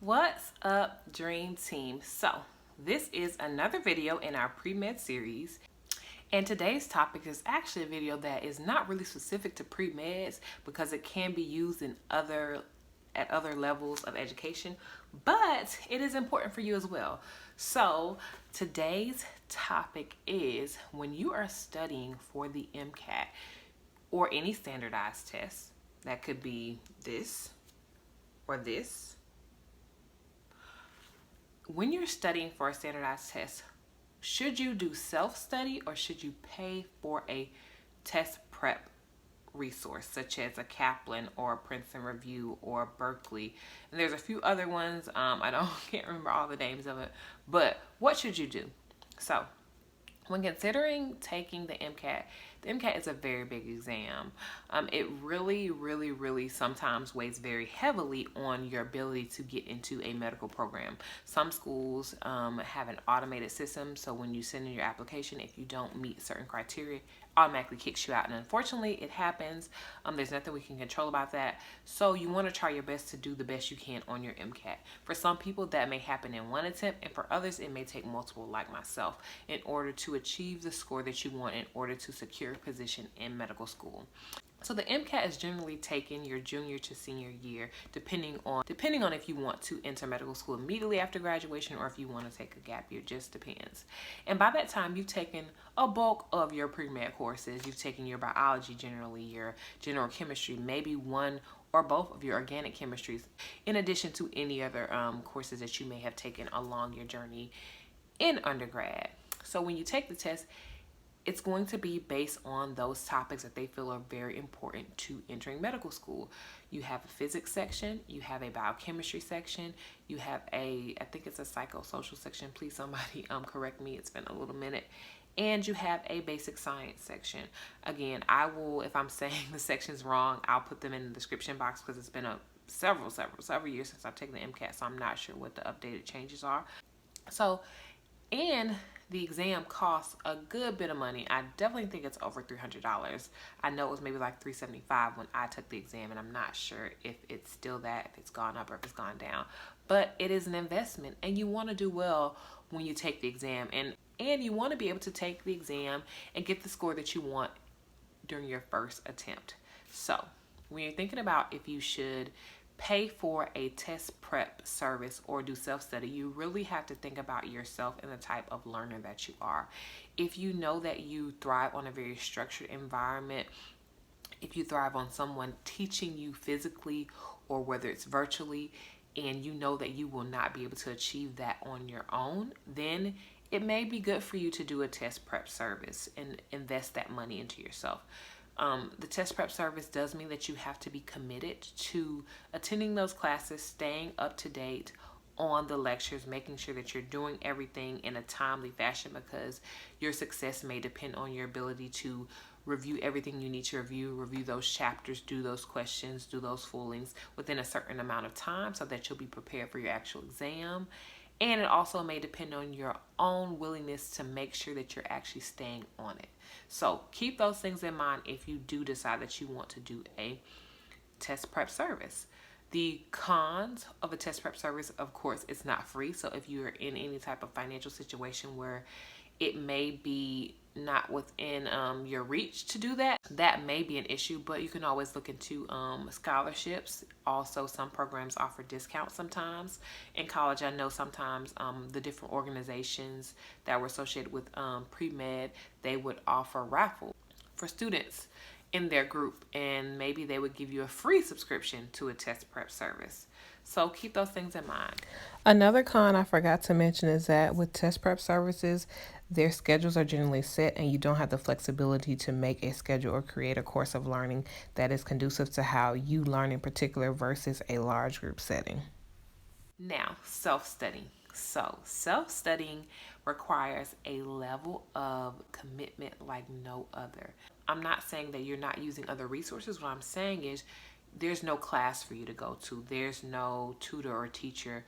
What's up, Dream Team? So, this is another video in our pre-med series, and today's topic is actually a video that is not really specific to pre-meds because it can be used in other levels of education, but it is important for you as well. So, today's topic is when you are studying for the Mcat or any standardized test, that could be this or this. When you're studying for a standardized test, should you do self-study or should you pay for a test prep resource such as a Kaplan or a Princeton Review or Berkeley? And there's a few other ones. Can't remember all the names of it, but what should you do? So when considering taking the MCAT is a very big exam. It really sometimes weighs very heavily on your ability to get into a medical program. Some schools have an automated system, so when you send in your application, if you don't meet certain criteria, automatically kicks you out, and unfortunately it happens. There's nothing we can control about that, so you want to try your best to do the best you can on your MCAT. For some people that may happen in one attempt, and for others it may take multiple, like myself, in order to achieve the score that you want in order to secure a position in medical school. So the MCAT is generally taken your junior to senior year, depending on if you want to enter medical school immediately after graduation or if you want to take a gap year, just depends. And by that time, you've taken a bulk of your pre-med courses. You've taken your biology generally, your general chemistry, maybe one or both of your organic chemistries, in addition to any other courses that you may have taken along your journey in undergrad. So when you take the test, it's going to be based on those topics that they feel are very important to entering medical school. You have a physics section, you have a biochemistry section, you have I think it's a psychosocial section. Please somebody correct me, it's been a little minute. And you have a basic science section. Again, I will, if I'm saying the sections wrong, I'll put them in the description box because it's been several years since I've taken the MCAT, so I'm not sure what the updated changes are. So, and the exam costs a good bit of money. I definitely think it's over $300. I know it was maybe like $375 when I took the exam, and I'm not sure if it's still that, if it's gone up or if it's gone down. But it is an investment, and you want to do well when you take the exam, and you want to be able to take the exam and get the score that you want during your first attempt. So when you're thinking about if you should pay for a test prep service or do self-study, you really have to think about yourself and the type of learner that you are. If you know that you thrive on a very structured environment, if you thrive on someone teaching you physically or whether it's virtually, and you know that you will not be able to achieve that on your own, then it may be good for you to do a test prep service and invest that money into yourself. The test prep service does mean that you have to be committed to attending those classes, staying up to date on the lectures, making sure that you're doing everything in a timely fashion, because your success may depend on your ability to review everything you need to review those chapters, do those questions, do those foolings within a certain amount of time so that you'll be prepared for your actual exam. And it also may depend on your own willingness to make sure that you're actually staying on it. So keep those things in mind if you do decide that you want to do a test prep service. The cons of a test prep service, of course, it's not free. So if you're in any type of financial situation where it may be not within your reach to do that, that may be an issue, but you can always look into scholarships. Also, some programs offer discounts sometimes. In college, I know sometimes the different organizations that were associated with pre-med, they would offer raffle for students in their group, and maybe they would give you a free subscription to a test prep service. So keep those things in mind. Another con I forgot to mention is that with test prep services, their schedules are generally set and you don't have the flexibility to make a schedule or create a course of learning that is conducive to how you learn in particular versus a large group setting. Now, self-studying. So self-studying requires a level of commitment like no other. I'm not saying that you're not using other resources. What I'm saying is there's no class for you to go to. There's no tutor or teacher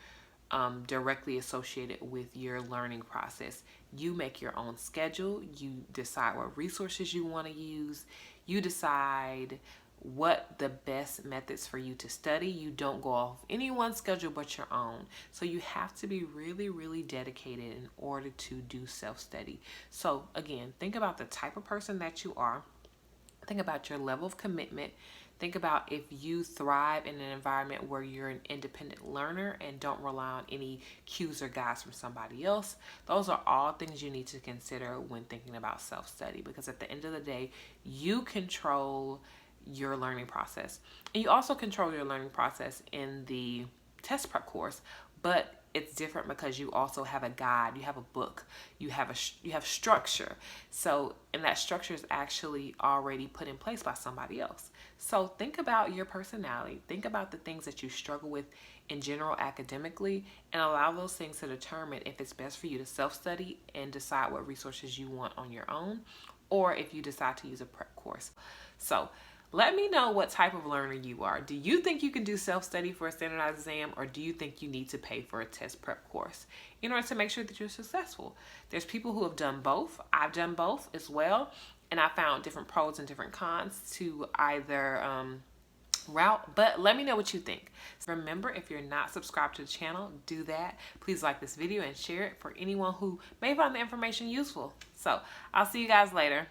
directly associated with your learning process. You make your own schedule. You decide what resources you want to use. You decide what the best methods for you to study. You don't go off anyone's schedule but your own. So you have to be really, really dedicated in order to do self-study. So again, think about the type of person that you are. Think about your level of commitment. Think about if you thrive in an environment where you're an independent learner and don't rely on any cues or guides from somebody else. Those are all things you need to consider when thinking about self-study, because at the end of the day, you control your learning process. And you also control your learning process in the test prep course, but it's different because you also have a guide, you have a book, you have structure. So, and that structure is actually already put in place by somebody else. So think about your personality, think about the things that you struggle with in general academically, and allow those things to determine if it's best for you to self-study and decide what resources you want on your own, or if you decide to use a prep course. So let me know what type of learner you are. Do you think you can do self-study for a standardized exam, or do you think you need to pay for a test prep course in order to make sure that you're successful? There's people who have done both. I've done both as well, and I found different pros and different cons to either route, but let me know what you think. Remember, if you're not subscribed to the channel, do that. Please like this video and share it for anyone who may find the information useful. So I'll see you guys later.